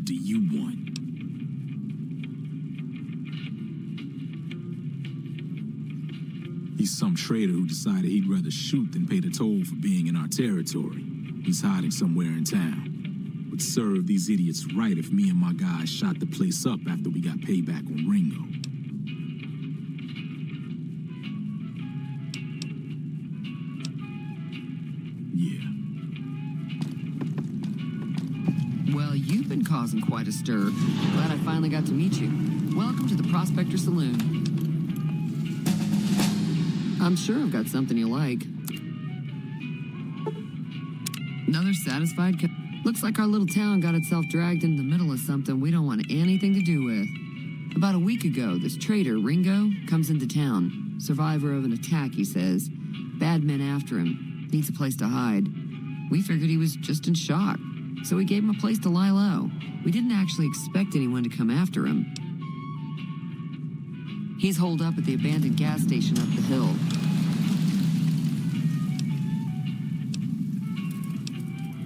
What do you want? He's some trader who decided he'd rather shoot than pay the toll for being in our territory. He's hiding somewhere in town. Would serve these idiots right if me and my guys shot the place up after we got payback on Ringo. Yeah. Well, you've been causing quite a stir. Glad I finally got to meet you. Welcome to the Prospector Saloon. I'm sure I've got something you like. Another satisfied Looks like our little town got itself dragged into the middle of something we don't want anything to do with. About a week ago, this trader, Ringo, comes into town. Survivor of an attack, he says. Bad men after him. Needs a place to hide. We figured he was just in shock, so we gave him a place to lie low. We didn't actually expect anyone to come after him. He's holed up at the abandoned gas station up the hill.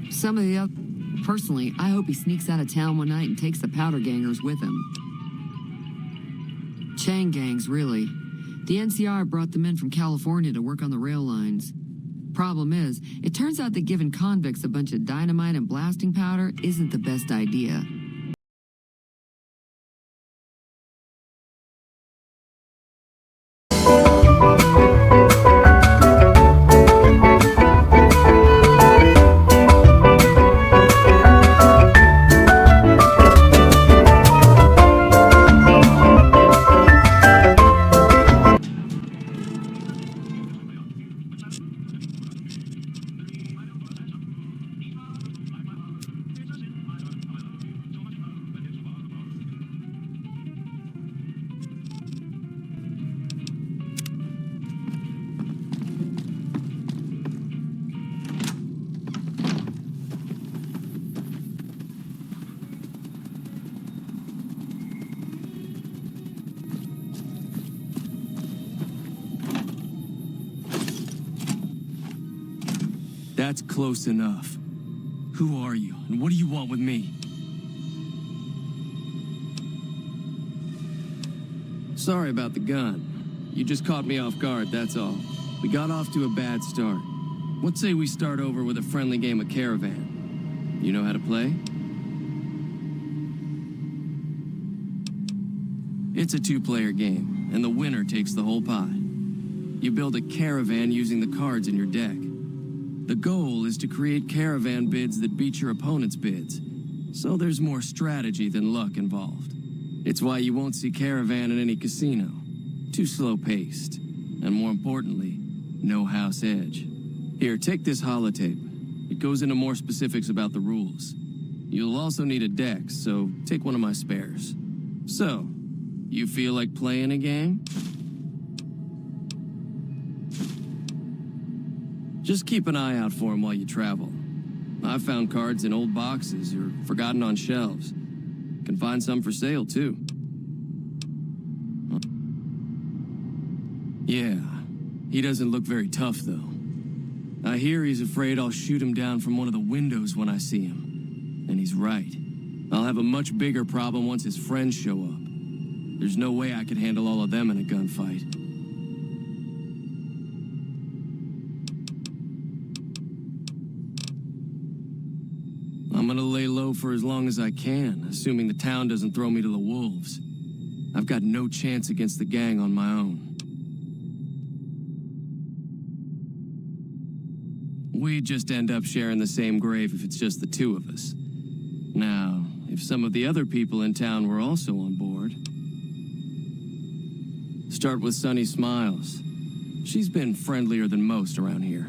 Some of the other... Personally, I hope he sneaks out of town one night and takes the powder gangers with him. Chain gangs, really. The NCR brought them in from California to work on the rail lines. Problem is, it turns out that giving convicts a bunch of dynamite and blasting powder isn't the best idea. That's close enough. Who are you, and what do you want with me? Sorry about the gun. You just caught me off guard, that's all. We got off to a bad start. What say we start over with a friendly game of Caravan? You know how to play? It's a two-player game, and the winner takes the whole pot. You build a caravan using the cards in your deck. The goal is to create caravan bids that beat your opponent's bids, so there's more strategy than luck involved. It's why you won't see Caravan in any casino. Too slow-paced, and more importantly, no house edge. Here, take this holotape. It goes into more specifics about the rules. You'll also need a deck, so take one of my spares. So, you feel like playing a game? Just keep an eye out for them while you travel. I've found cards in old boxes or forgotten on shelves. Can find some for sale, too. Yeah, he doesn't look very tough, though. I hear he's afraid I'll shoot him down from one of the windows when I see him. And he's right. I'll have a much bigger problem once his friends show up. There's no way I could handle all of them in a gunfight. I'm gonna lay low for as long as I can, assuming the town doesn't throw me to the wolves. I've got no chance against the gang on my own. We just end up sharing the same grave if it's just the two of us. Now, if some of the other people in town were also on board... Start with Sunny Smiles. She's been friendlier than most around here.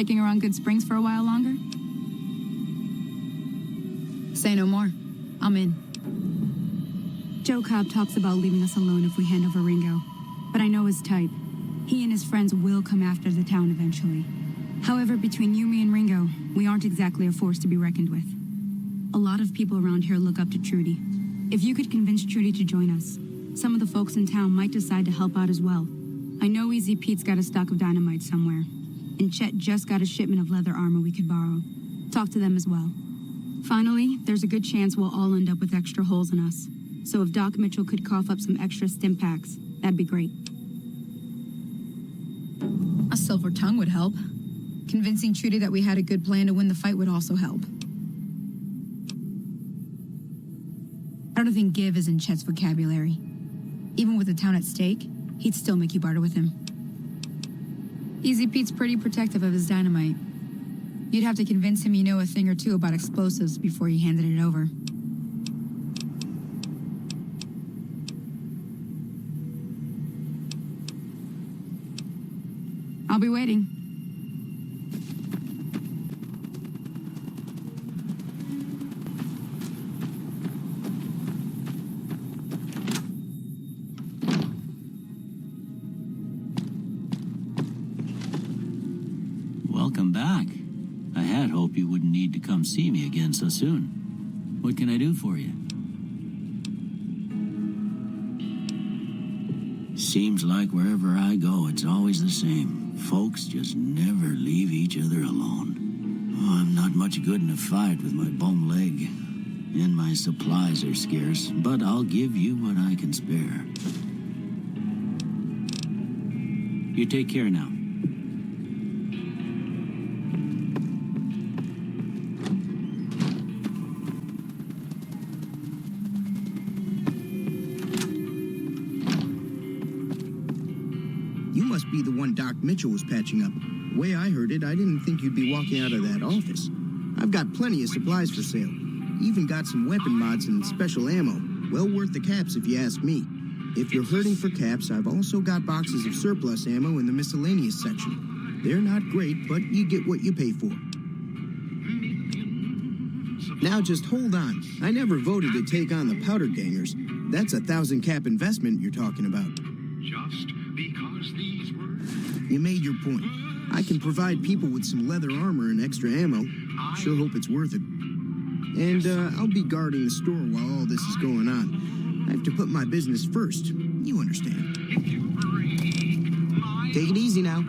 Sticking around Good Springs for a while longer? Say no more. I'm in. Joe Cobb talks about leaving us alone if we hand over Ringo, but I know his type. He and his friends will come after the town eventually. However, between you, me, and Ringo, we aren't exactly a force to be reckoned with. A lot of people around here look up to Trudy. If you could convince Trudy to join us, some of the folks in town might decide to help out as well. I know Easy Pete's got a stock of dynamite somewhere, and Chet just got a shipment of leather armor we could borrow. Talk to them as well. Finally, there's a good chance we'll all end up with extra holes in us. So if Doc Mitchell could cough up some extra stim packs, that'd be great. A silver tongue would help. Convincing Trudy that we had a good plan to win the fight would also help. I don't think give is in Chet's vocabulary. Even with the town at stake, he'd still make you barter with him. Easy Pete's pretty protective of his dynamite. You'd have to convince him you know a thing or two about explosives before you handed it over. I'll be waiting. Welcome back. I had hoped you wouldn't need to come see me again so soon. What can I do for you? Seems like wherever I go, it's always the same. Folks just never leave each other alone. Oh, I'm not much good in a fight with my bum leg. And my supplies are scarce, but I'll give you what I can spare. You take care now. You must be the one Doc Mitchell was patching up. The way I heard it, I didn't think you'd be walking out of that office. I've got plenty of supplies for sale. Even got some weapon mods and special ammo. Well worth the caps if you ask me. If you're hurting for caps, I've also got boxes of surplus ammo in the miscellaneous section. They're not great, but you get what you pay for. Now just hold on. I never voted to take on the Powder Gangers. That's a 1,000 cap investment you're talking about. Just because these words... You made your point. I can provide people with some leather armor and extra ammo. Sure hope it's worth it. And I'll be guarding the store while all this is going on. I have to put my business first. You understand. Take it easy now.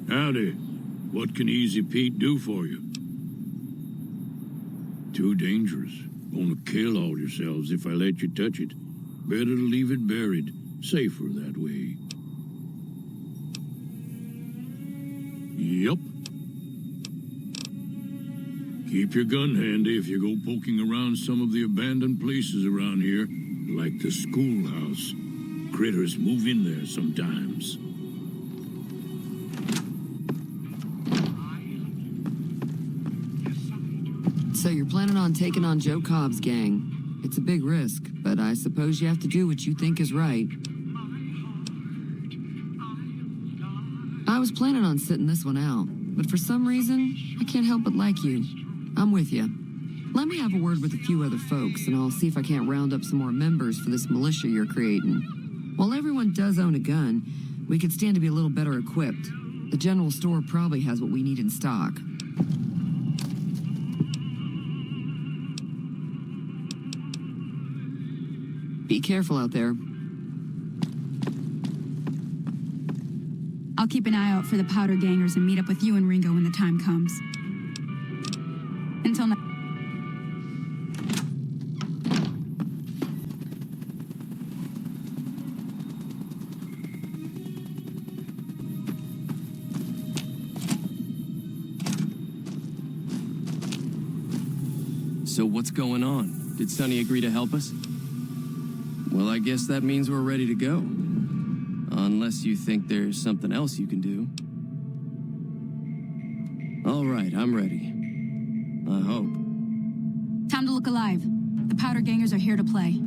Howdy. What can Easy Pete do for you? Too dangerous. Gonna kill all yourselves if I let you touch it. Better to leave it buried. Safer that way. Yup. Keep your gun handy if you go poking around some of the abandoned places around here, like the schoolhouse. Critters move in there sometimes. So you're planning on taking on Joe Cobb's gang. It's a big risk, but I suppose you have to do what you think is right. I was planning on sitting this one out, but for some reason, I can't help but like you. I'm with you. Let me have a word with a few other folks, and I'll see if I can't round up some more members for this militia you're creating. While everyone does own a gun, we could stand to be a little better equipped. The general store probably has what we need in stock. Be careful out there. I'll keep an eye out for the Powder Gangers and meet up with you and Ringo when the time comes. Until next. So what's going on? Did Sonny agree to help us? Well, I guess that means we're ready to go. Unless you think there's something else you can do. All right, I'm ready. I hope. Time to look alive. The Powder Gangers are here to play.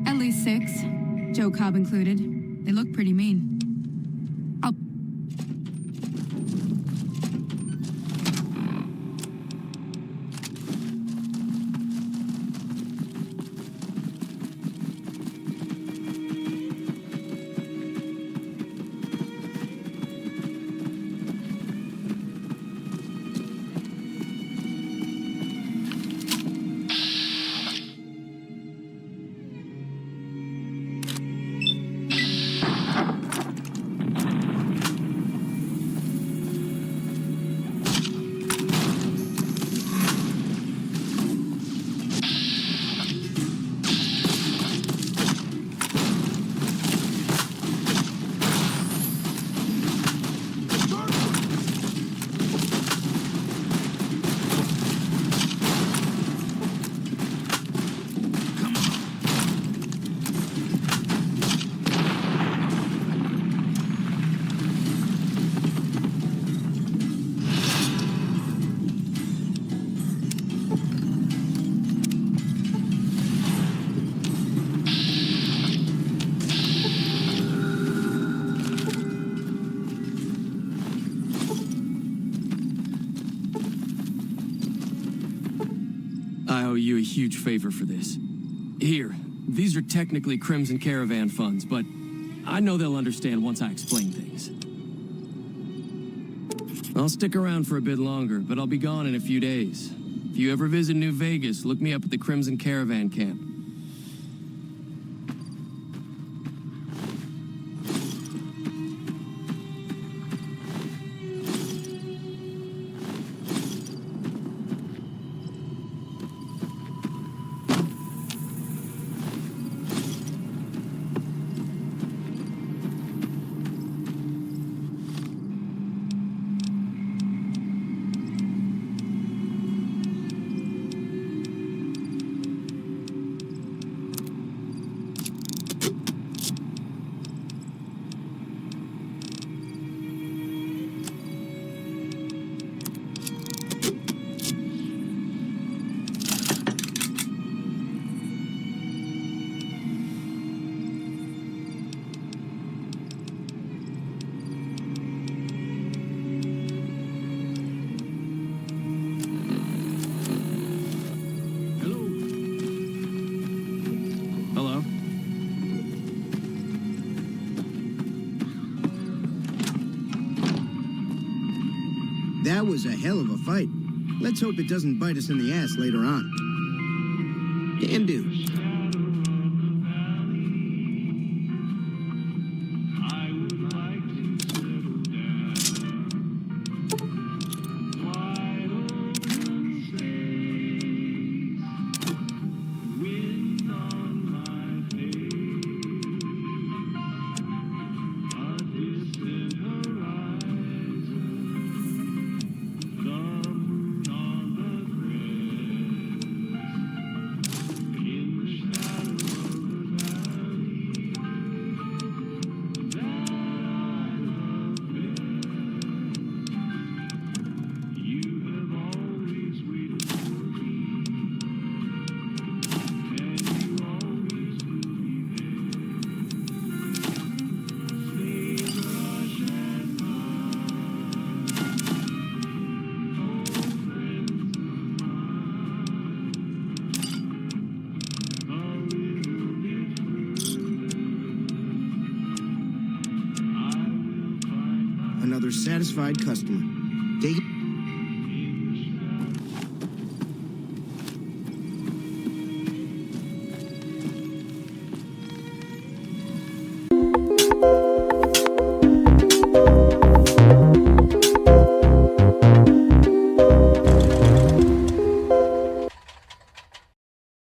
At least 6, Joe Cobb included. They look pretty mean. You a huge favor for this. Here, these are technically Crimson Caravan funds, but I know they'll understand once I explain things. I'll stick around for a bit longer, but I'll be gone in a few days. If you ever visit New Vegas, look me up at the Crimson Caravan camp. That was a hell of a fight. Let's hope it doesn't bite us in the ass later on. Can do. Another satisfied customer. Take it.